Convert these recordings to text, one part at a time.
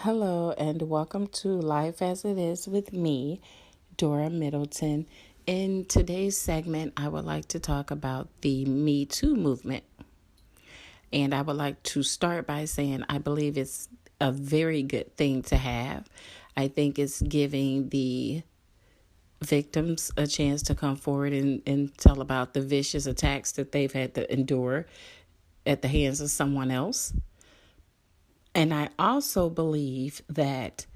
Hello, and welcome to Life as It Is with me, Dora Middleton. In today's segment, I would like to talk about the Me Too movement. And I would like to start by saying I believe it's a very good thing to have. I think it's giving the victims a chance to come forward and tell about the vicious attacks that they've had to endure at the hands of someone else. And I also believe that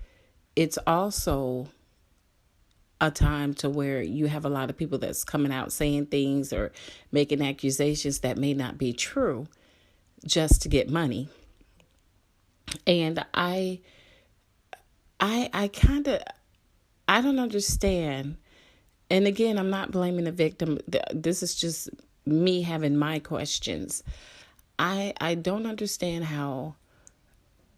it's also a time to where you have a lot of people that's coming out saying things or making accusations that may not be true just to get money. And I kind of I don't understand. And again, I'm not blaming the victim. This is just me having my questions. I don't understand how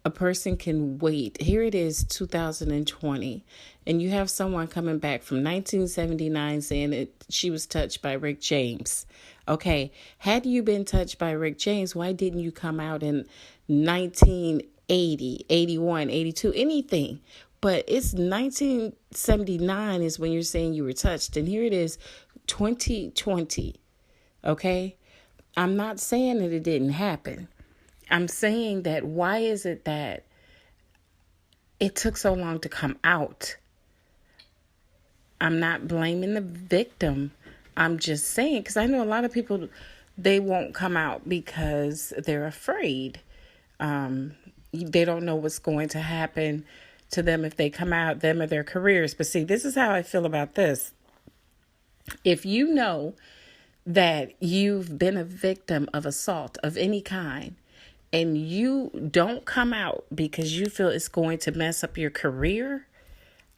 a person can wait. Here it is, 2020, and you have someone coming back from 1979 saying that she was touched by Rick James. Okay, had you been touched by Rick James, why didn't you come out in 1980, 81, 82, anything? But it's 1979 is when you're saying you were touched, and here it is, 2020. Okay, I'm not saying that it didn't happen. I'm saying that why is it that it took so long to come out? I'm not blaming the victim. I'm just saying, because I know a lot of people, they won't come out because they're afraid. They don't know what's going to happen to them if they come out, them or their careers. But see, this is how I feel about this. If you know that you've been a victim of assault of any kind, and you don't come out because you feel it's going to mess up your career,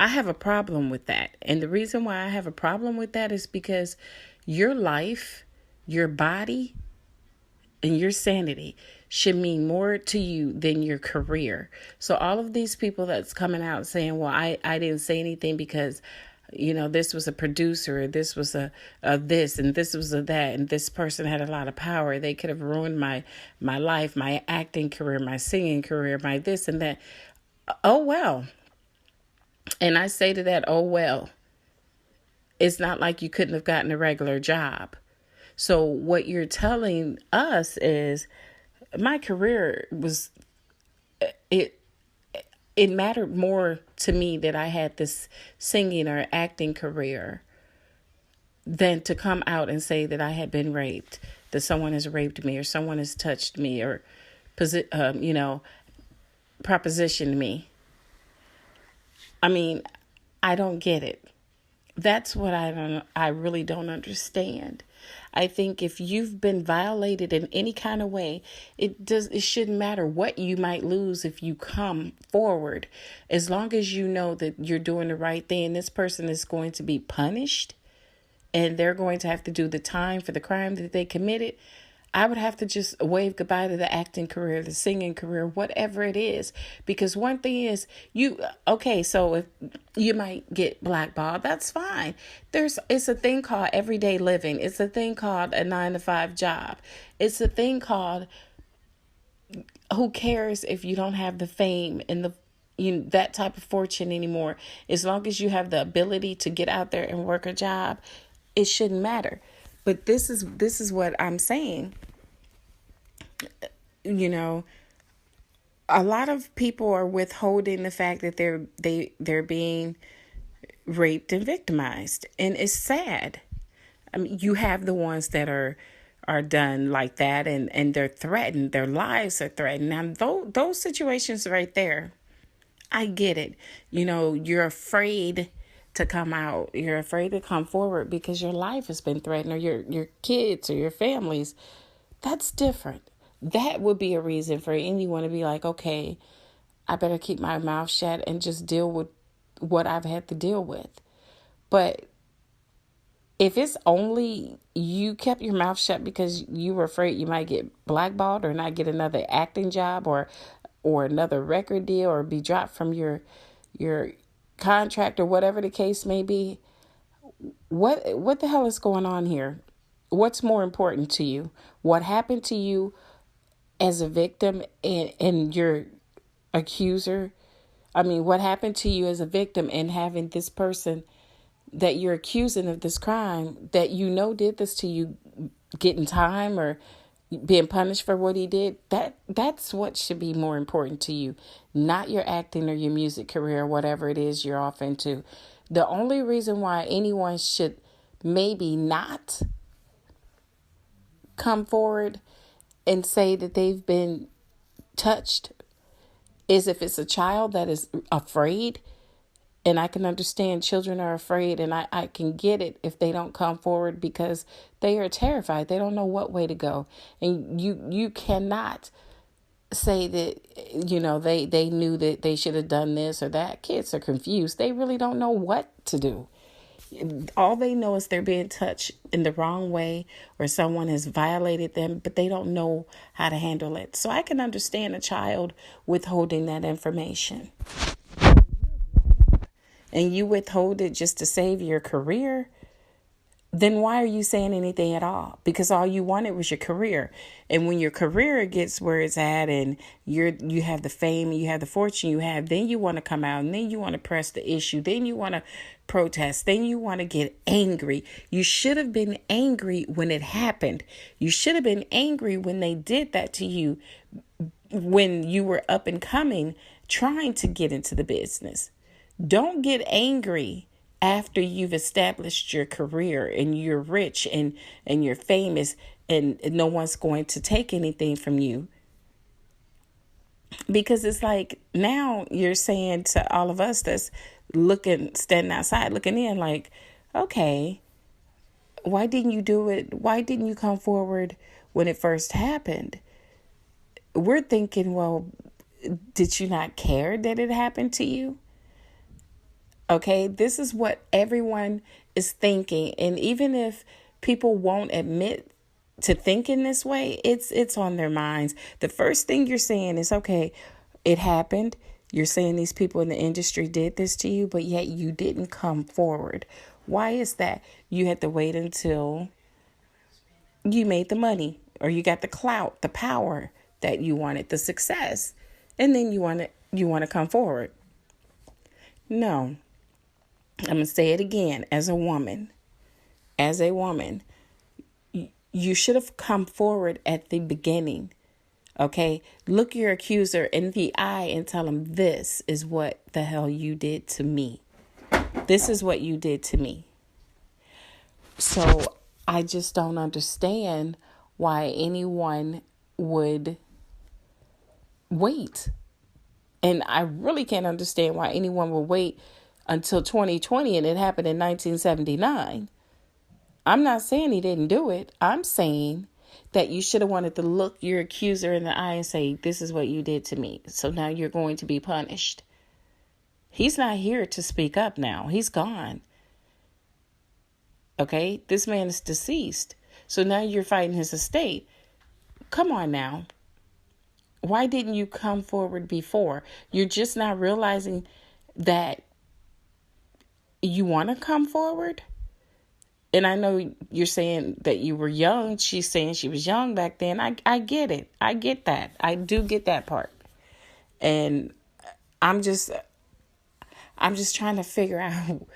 I have a problem with that. And the reason why I have a problem with that is because your life, your body, and your sanity should mean more to you than your career. So all of these people that's coming out saying, well, I didn't say anything because this was a producer, this was a this, and this was a that, and this person had a lot of power. They could have ruined my life, my acting career, my singing career, my this and that. Oh, well. And I say to that, oh, well, it's not like you couldn't have gotten a regular job. So what you're telling us is my career was, it mattered more to me that I had this singing or acting career than to come out and say that I had been raped, that someone has raped me or someone has touched me or, propositioned me. I mean, I don't get it. That's what I really don't understand. I think if you've been violated in any kind of way, it shouldn't matter what you might lose if you come forward. As long as you know that you're doing the right thing, this person is going to be punished and they're going to have to do the time for the crime that they committed. I would have to just wave goodbye to the acting career, the singing career, whatever it is. Because one thing is, so if you might get blackballed, that's fine. It's a thing called everyday living. It's a thing called a 9-to-5 job. It's a thing called, who cares if you don't have the fame and that type of fortune anymore. As long as you have the ability to get out there and work a job, it shouldn't matter. But this is what I'm saying. A lot of people are withholding the fact that they're being raped and victimized, and it's sad. I mean, you have the ones that are done like that, and they're threatened. Their lives are threatened. Now, those situations right there, I get it. You're afraid to come out. You're afraid to come forward because your life has been threatened, or your kids or your families. That's different. That would be a reason for anyone to be like, okay, I better keep my mouth shut and just deal with what I've had to deal with. But if it's only you kept your mouth shut because you were afraid you might get blackballed or not get another acting job or another record deal or be dropped from your contract or whatever the case may be, what the hell is going on here? What's more important to you? What happened to you as a victim and your accuser I mean, what happened to you as a victim, and having this person that you're accusing of this crime that you know did this to you getting time or being punished for what he did, that's what should be more important to you, not your acting or your music career or whatever it is you're off into. The only reason why anyone should maybe not come forward and say that they've been touched is if it's a child that is afraid. And I can understand children are afraid, and I can get it if they don't come forward because they are terrified. They don't know what way to go. And you cannot say that, they knew that they should have done this or that. Kids are confused. They really don't know what to do. All they know is they're being touched in the wrong way or someone has violated them, but they don't know how to handle it. So I can understand a child withholding that information. And you withhold it just to save your career, then why are you saying anything at all? Because all you wanted was your career. And when your career gets where it's at and you have the fame and you have the fortune you have, then you want to come out and then you want to press the issue. Then you want to protest. Then you want to get angry. You should have been angry when it happened. You should have been angry when they did that to you, when you were up and coming, trying to get into the business. Don't get angry after you've established your career and you're rich and you're famous and no one's going to take anything from you. Because it's like now you're saying to all of us that's standing outside looking in like, okay, why didn't you do it? Why didn't you come forward when it first happened? We're thinking, well, did you not care that it happened to you? Okay, this is what everyone is thinking. And even if people won't admit to thinking this way, it's on their minds. The first thing you're saying is, okay, it happened. You're saying these people in the industry did this to you, but yet you didn't come forward. Why is that? You had to wait until you made the money or you got the clout, the power that you wanted, the success. And then you want to come forward. No. I'm going to say it again. As a woman, you should have come forward at the beginning. Okay. Look your accuser in the eye and tell him, this is what the hell you did to me. This is what you did to me. So I just don't understand why anyone would wait. And I really can't understand why anyone would wait until 2020 and it happened in 1979. I'm not saying he didn't do it. I'm saying that you should have wanted to look your accuser in the eye and say, this is what you did to me. So now you're going to be punished. He's not here to speak up now. He's gone. Okay, this man is deceased. So now you're fighting his estate. Come on now. Why didn't you come forward before? You're just not realizing that you want to come forward. And I know you're saying that you were young. She's saying she was young back then. I get it. I get that. I do get that part. And I'm just trying to figure out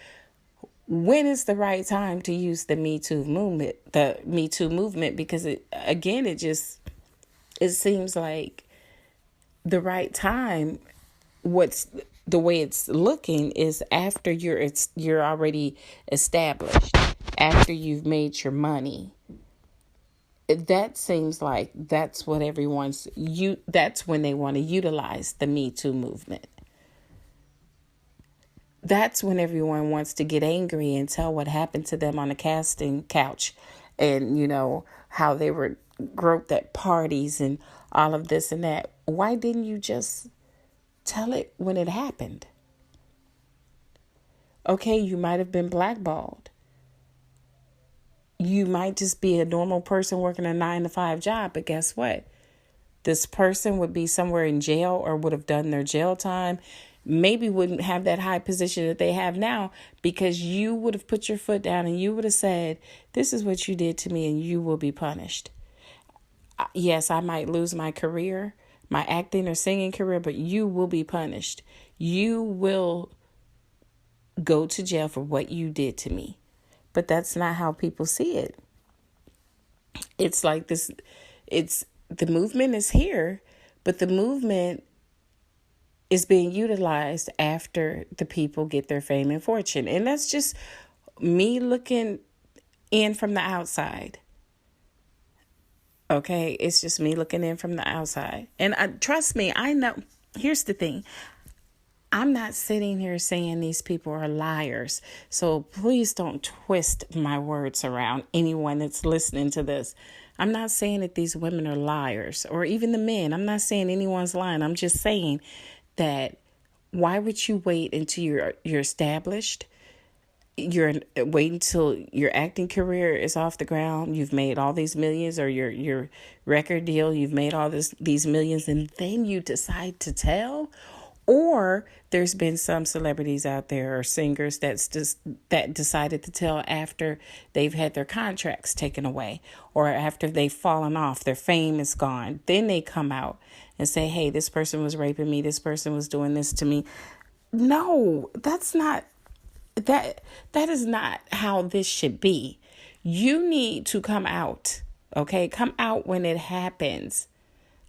when is the right time to use the Me Too movement, because it seems like the right time. The way it's looking is after you're already established, after you've made your money. That seems like that's what that's when they want to utilize the Me Too movement. That's when everyone wants to get angry and tell what happened to them on a casting couch and, how they were groped at parties and all of this and that. Why didn't you just tell it when it happened? Okay, you might have been blackballed. You might just be a normal person working a 9-to-5 job, but guess what? This person would be somewhere in jail or would have done their jail time. Maybe wouldn't have that high position that they have now because you would have put your foot down and you would have said, this is what you did to me and you will be punished. Yes, I might lose my career, my acting or singing career, but you will be punished. You will go to jail for what you did to me. But that's not how people see it. It's like this, the movement is here, but the movement is being utilized after the people get their fame and fortune. And that's just me looking in from the outside. Okay, it's just me looking in from the outside. And trust me, I know. Here's the thing. I'm not sitting here saying these people are liars. So please don't twist my words around, anyone that's listening to this. I'm not saying that these women are liars, or even the men. I'm not saying anyone's lying. I'm just saying that why would you wait until you're established? You're wait until your acting career is off the ground. You've made all these millions, or your record deal. You've made all these millions, and then you decide to tell. Or there's been some celebrities out there or singers that decided to tell after they've had their contracts taken away, or after they've fallen off, their fame is gone. Then they come out and say, hey, this person was raping me. This person was doing this to me. No, that's not, that is not how this should be. You need to come out, okay? Come out when it happens,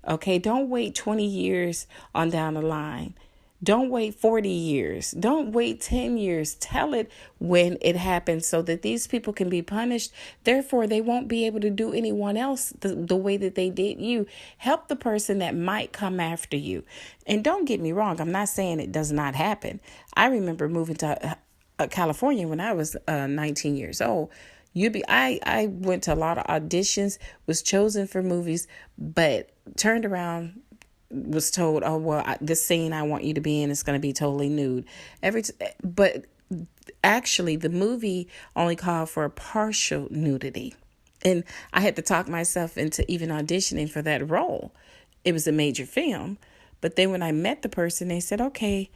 okay? Don't wait 20 years on down the line. Don't wait 40 years. Don't wait 10 years. Tell it when it happens so that these people can be punished. Therefore, they won't be able to do anyone else the way that they did you. Help the person that might come after you. And don't get me wrong. I'm not saying it does not happen. I remember moving to California when I was 19 years old. I went to a lot of auditions, was chosen for movies, but turned around, was told, oh, well, this scene I want you to be in is going to be totally nude. But actually, the movie only called for a partial nudity. And I had to talk myself into even auditioning for that role. It was a major film. But then when I met the person, they said, okay,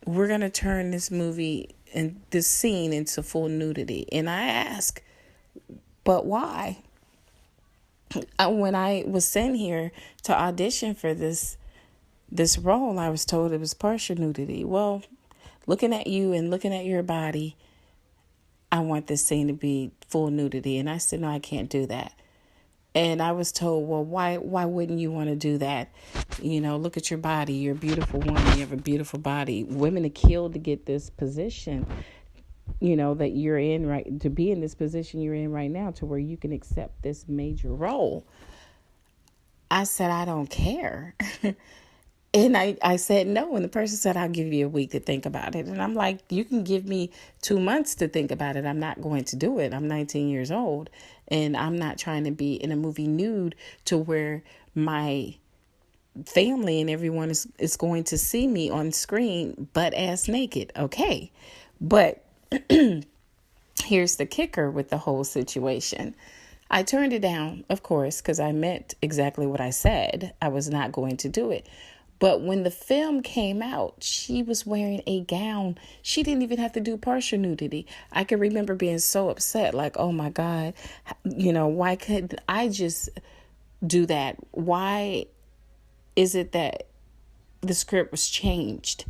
we're going to turn this movie and this scene into full nudity. And I asked, but why? When I was sent here to audition for this role, I was told it was partial nudity. Well, looking at you and looking at your body, I want this scene to be full nudity. And I said, no, I can't do that. And I was told, well, why wouldn't you want to do that? You know, look at your body. You're a beautiful woman. You have a beautiful body. Women are killed to get this position, you know, that you're in, right, to be in this position you're in right now, to where you can accept this major role. I said, I don't care. And I said no. And the person said, I'll give you a week to think about it. And I'm like, you can give me 2 months to think about it. I'm not going to do it. I'm 19 years old. And I'm not trying to be in a movie nude to where my family and everyone is going to see me on screen butt ass naked. Okay. But here's the kicker with the whole situation. I turned it down, of course, because I meant exactly what I said. I was not going to do it. But when the film came out, she was wearing a gown. She didn't even have to do partial nudity. I can remember being so upset, like, oh my God, you know, why couldn't I just do that? Why is it that the script was changed?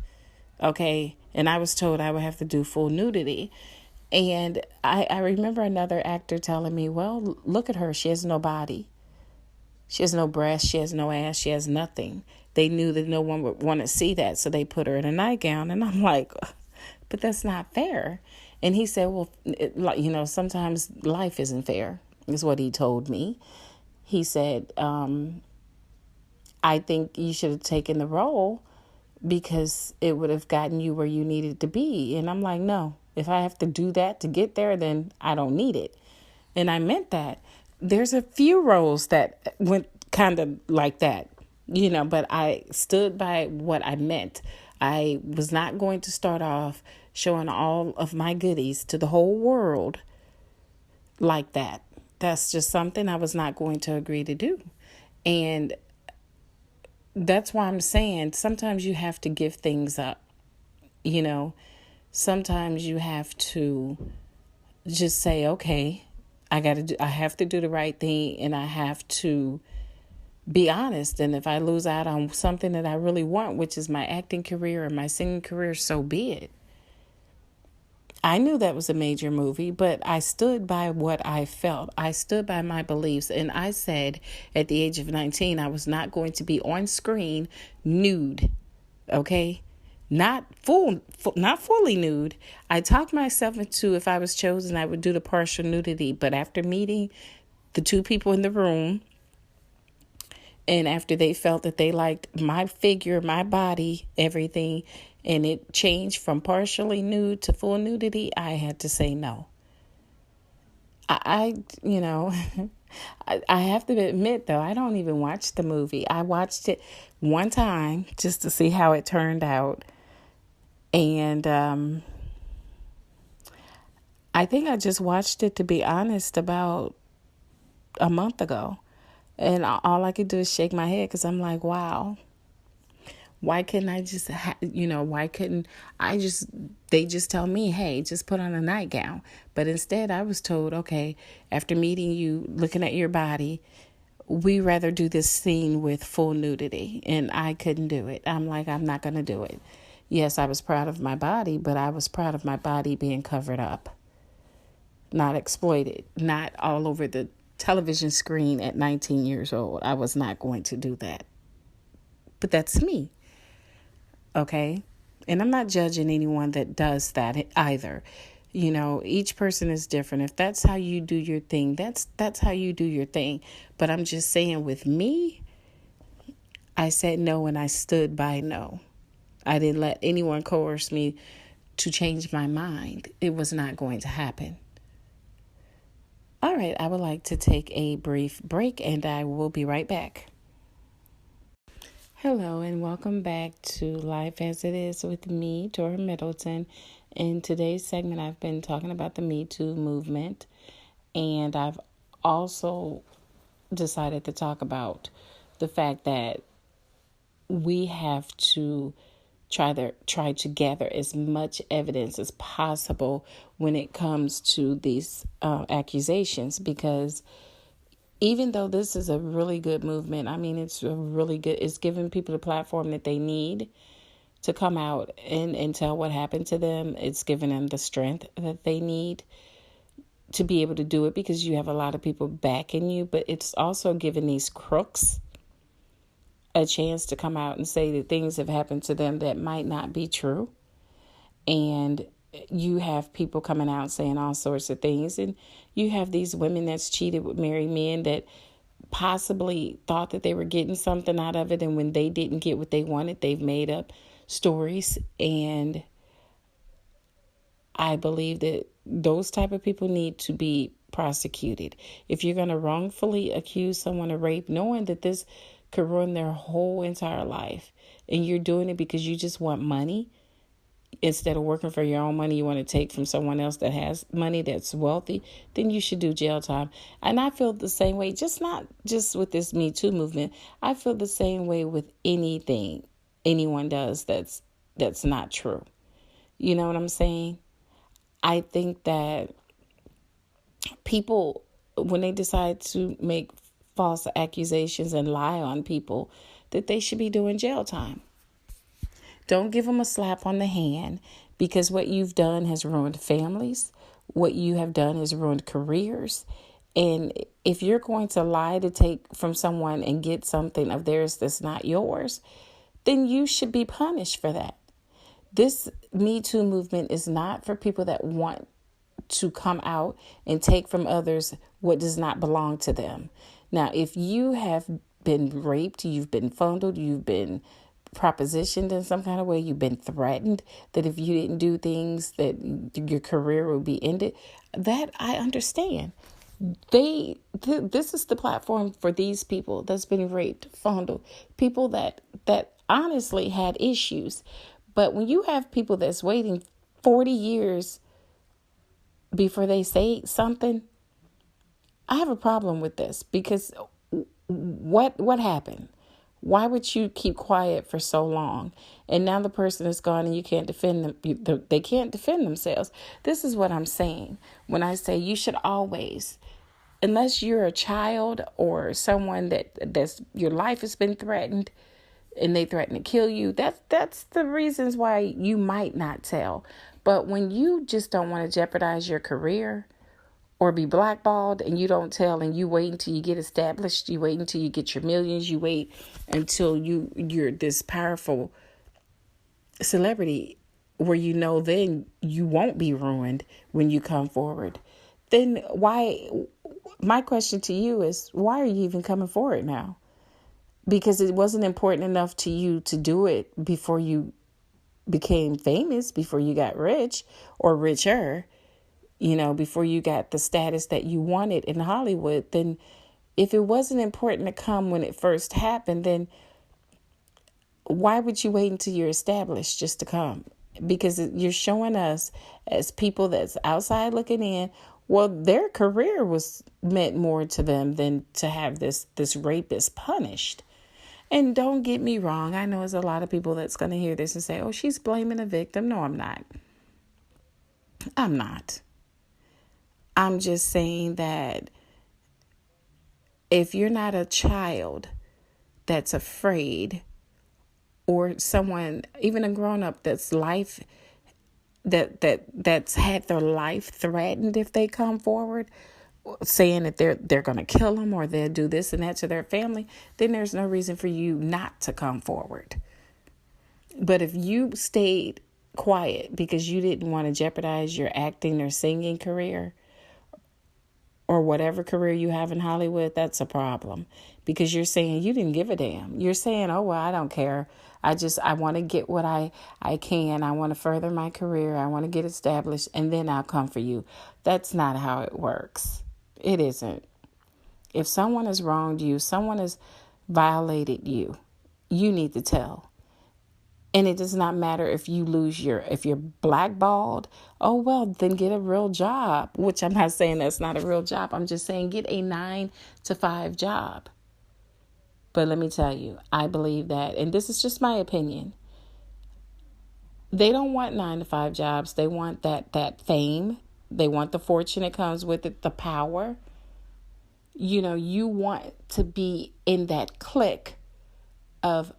Okay. And I was told I would have to do full nudity. And I remember another actor telling me, well, look at her. She has no body. She has no breast. She has no ass. She has nothing. They knew that no one would want to see that, so they put her in a nightgown. And I'm like, but that's not fair. And he said, well, you know, sometimes life isn't fair, is what he told me. He said, I think you should have taken the role because it would have gotten you where you needed to be. And I'm like, no, if I have to do that to get there, then I don't need it. And I meant that. There's a few roles that went kind of like that, you know, but I stood by what I meant. I was not going to start off showing all of my goodies to the whole world like that. That's just something I was not going to agree to do. And that's why I'm saying sometimes you have to give things up, you know. Sometimes you have to just say, okay, I have to do the right thing, and I have to be honest. And if I lose out on something that I really want, which is my acting career or my singing career, so be it. I knew that was a major movie, but I stood by what I felt. I stood by my beliefs. And I said at the age of 19, I was not going to be on screen nude. Okay? Not fully nude. I talked myself into, if I was chosen, I would do the partial nudity. But after meeting the two people in the room, and after they felt that they liked my figure, my body, everything, and it changed from partially nude to full nudity, I had to say no. I you know, I have to admit, though, I don't even watch the movie. I watched it one time just to see how it turned out. And I think I just watched it, to be honest, about a month ago. And all I could do is shake my head because I'm like, wow. Why couldn't I just, why couldn't they just tell me, hey, just put on a nightgown. But instead I was told, okay, after meeting you, looking at your body, we rather do this scene with full nudity. And I couldn't do it. I'm like, I'm not going to do it. Yes, I was proud of my body, but I was proud of my body being covered up, not exploited, not all over the television screen at 19 years old. I was not going to do that. But that's me. Okay? And I'm not judging anyone that does that either. Each person is different. If that's how you do your thing, that's how you do your thing. But I'm just saying, with me, I said no, and I stood by no. I didn't let anyone coerce me to change my mind. It was not going to happen. All right, I would like to take a brief break, and I will be right back. Hello, and welcome back to Life as It Is with me, Tora Middleton. In today's segment, I've been talking about the Me Too movement, and I've also decided to talk about the fact that we have to try to gather as much evidence as possible when it comes to these accusations, because even though this is a really good movement, I mean, it's giving people the platform that they need to come out and tell what happened to them. It's giving them the strength that they need to be able to do it, because you have a lot of people backing you, but it's also giving these crooks a chance to come out and say that things have happened to them that might not be true. And you have people coming out saying all sorts of things. And you have these women that's cheated with married men that possibly thought that they were getting something out of it. And when they didn't get what they wanted, they've made up stories. And I believe that those type of people need to be prosecuted. If you're going to wrongfully accuse someone of rape, knowing that this could ruin their whole entire life, and you're doing it because you just want money, instead of working for your own money, you want to take from someone else that has money, that's wealthy, then you should do jail time. And I feel the same way, not just with this Me Too movement. I feel the same way with anything anyone does that's not true. You know what I'm saying? I think that people, when they decide to make false accusations and lie on people, that they should be doing jail time. Don't give them a slap on the hand, because what you've done has ruined families. What you have done has ruined careers. And if you're going to lie to take from someone and get something of theirs that's not yours, then you should be punished for that. This Me Too movement is not for people that want to come out and take from others what does not belong to them. Now, if you have been raped, you've been fondled, you've been propositioned in some kind of way, you've been threatened that if you didn't do things that your career would be ended, that I understand. This is the platform for these people that's been raped, fondled, people that honestly had issues. But when you have people that's waiting 40 years before they say something, I have a problem with this, because what happened? Why would you keep quiet for so long? And now the person is gone and you can't defend them. They can't defend themselves. This is what I'm saying when I say you should always, unless you're a child or someone that's your life has been threatened and they threaten to kill you, that's the reasons why you might not tell. But when you just don't want to jeopardize your career or be blackballed and you don't tell, and you wait until you get established, you wait until you get your millions, you wait until you're this powerful celebrity where then you won't be ruined when you come forward, then why? My question to you is, why are you even coming forward now? Because it wasn't important enough to you to do it before you became famous, before you got rich or richer, before you got the status that you wanted in Hollywood. Then if it wasn't important to come when it first happened, then why would you wait until you're established just to come? Because you're showing us as people that's outside looking in, well, their career meant more to them than to have this rapist punished. And don't get me wrong. I know there's a lot of people that's going to hear this and say, oh, she's blaming the victim. No, I'm not. I'm not. I'm just saying that if you're not a child that's afraid, or someone, even a grown-up that's that's had their life threatened if they come forward, saying that they're going to kill them or they'll do this and that to their family, then there's no reason for you not to come forward. But if you stayed quiet because you didn't want to jeopardize your acting or singing career or whatever career you have in Hollywood, that's a problem, because you're saying you didn't give a damn. You're saying, oh, well, I don't care. I want to get what I can. I want to further my career. I want to get established, and then I'll come for you. That's not how it works. It isn't. If someone has wronged you, someone has violated you, you need to tell. And it does not matter if you if you're blackballed. Oh, well, then get a real job, which I'm not saying that's not a real job. I'm just saying get a 9-to-5 job. But let me tell you, I believe that, and this is just my opinion, they don't want 9-to-5 jobs. They want that fame. They want the fortune that comes with it, the power. You want to be in that clique of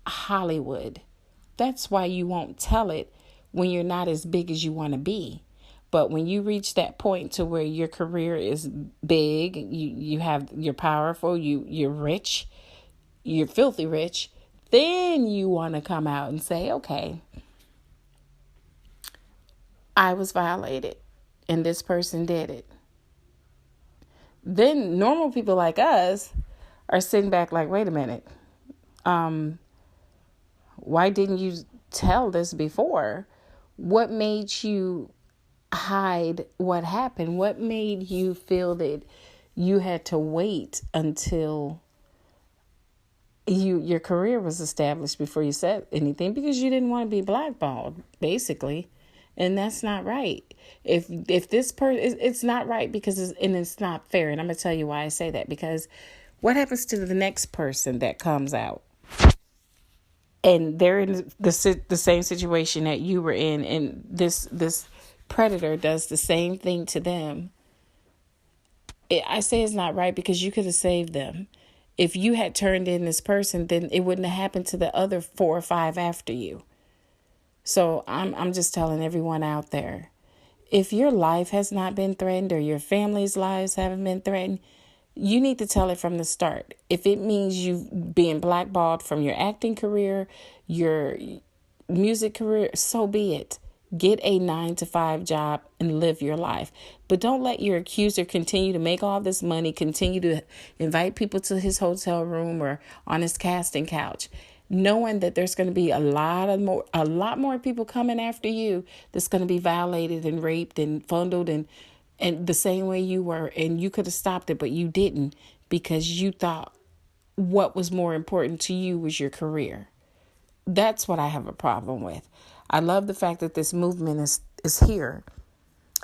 Hollywood. That's why you won't tell it when you're not as big as you want to be. But when you reach that point to where your career is big, you're powerful, you're rich, you're filthy rich, then you want to come out and say, okay, I was violated and this person did it. Then normal people like us are sitting back like, wait a minute. Why didn't you tell this before? What made you hide what happened? What made you feel that you had to wait until your career was established before you said anything? Because you didn't want to be blackballed, basically. And that's not right. If this person, it's not right because it's not fair. And I'm going to tell you why I say that. Because what happens to the next person that comes out? And they're in the same situation that you were in, and this predator does the same thing to them. I say it's not right because you could have saved them. If you had turned in this person, then it wouldn't have happened to the other 4 or 5 after you. So I'm just telling everyone out there, if your life has not been threatened or your family's lives haven't been threatened, you need to tell it from the start. If it means you being blackballed from your acting career, your music career, so be it. Get a 9-to-5 job and live your life. But don't let your accuser continue to make all this money, continue to invite people to his hotel room or on his casting couch, knowing that there's going to be a lot more people coming after you that's going to be violated and raped and fondled and the same way you were, and you could have stopped it, but you didn't because you thought what was more important to you was your career. That's what I have a problem with. I love the fact that this movement is here.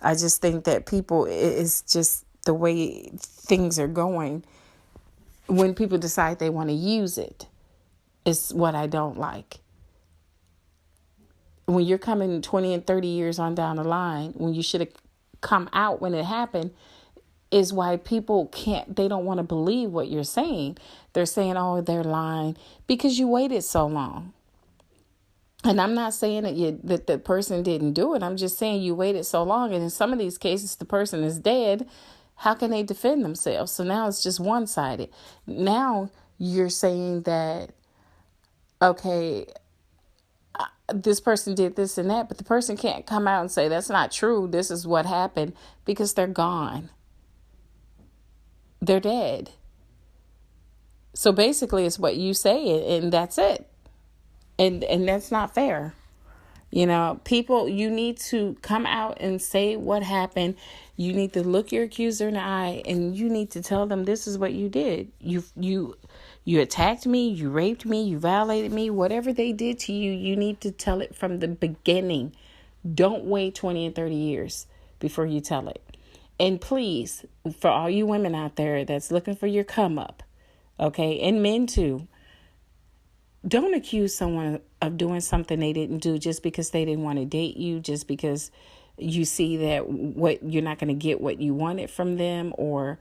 I just think that it's just the way things are going. When people decide they want to use it, is what I don't like. When you're coming 20 and 30 years on down the line, when you should have come out when it happened, is why people they don't want to believe what you're saying. They're saying, oh, they're lying because you waited so long. And I'm not saying that the person didn't do it. I'm just saying you waited so long. And in some of these cases, the person is dead. How can they defend themselves? So now it's just one-sided. Now you're saying that, okay, this person did this and that, but the person can't come out and say that's not true. This is what happened because they're gone. They're dead. So basically it's what you say and that's it. And that's not fair. You know, people, you need to come out and say what happened. You need to look your accuser in the eye and you need to tell them this is what you did. You attacked me, you raped me, you violated me, whatever they did to you, you need to tell it from the beginning. Don't wait 20 and 30 years before you tell it. And please, for all you women out there that's looking for your come up, okay, and men too, don't accuse someone of doing something they didn't do just because they didn't want to date you, just because you see that what you're not going to get what you wanted from them, or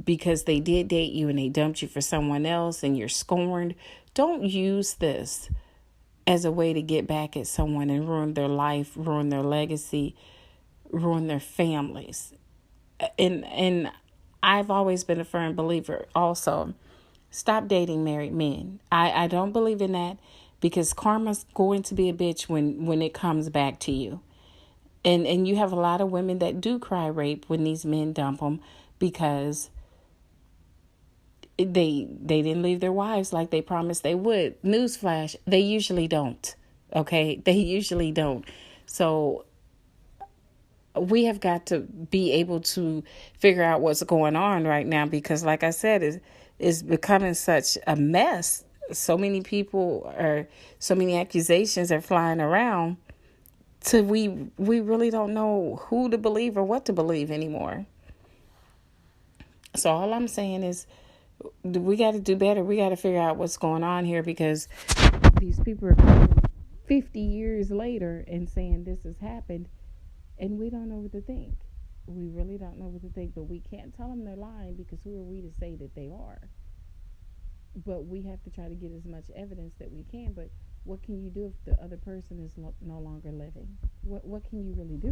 because they did date you and they dumped you for someone else and you're scorned. Don't use this as a way to get back at someone and ruin their life, ruin their legacy, ruin their families. And I've always been a firm believer also. Stop dating married men. I don't believe in that because karma's going to be a bitch when it comes back to you. And you have a lot of women that do cry rape when these men dump them because they didn't leave their wives like they promised they would. Newsflash, they usually don't. Okay? They usually don't. So we have got to be able to figure out what's going on right now because, like I said, it's becoming such a mess. So many so many accusations are flying around. We really don't know who to believe or what to believe anymore. So all I'm saying is we got to do better. We got to figure out what's going on here because these people are coming 50 years later and saying this has happened. And we don't know what to think. We really don't know what to think. But we can't tell them they're lying because who are we to say that they are? But we have to try to get as much evidence that we can. But what can you do if the other person is no longer living? What can you really do?